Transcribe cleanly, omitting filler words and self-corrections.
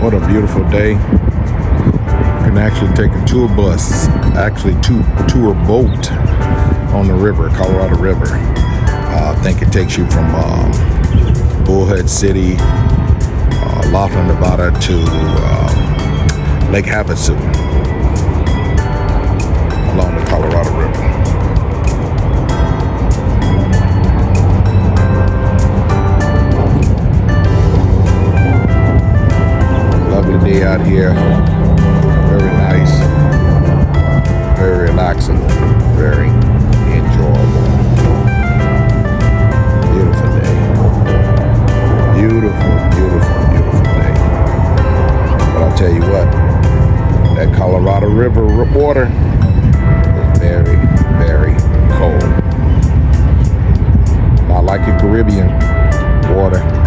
What a beautiful day. You can actually take a tour bus, actually tour boat on the river, Colorado River. I think it takes you from Bullhead City, Laughlin, Nevada to Lake Havasu along the Colorado River. Lovely day out here. Very nice. Very relaxing. Very enjoyable. Beautiful day. Beautiful, beautiful, beautiful day. But I'll tell you what, that Colorado River water is very, very cold. Not like your Caribbean water.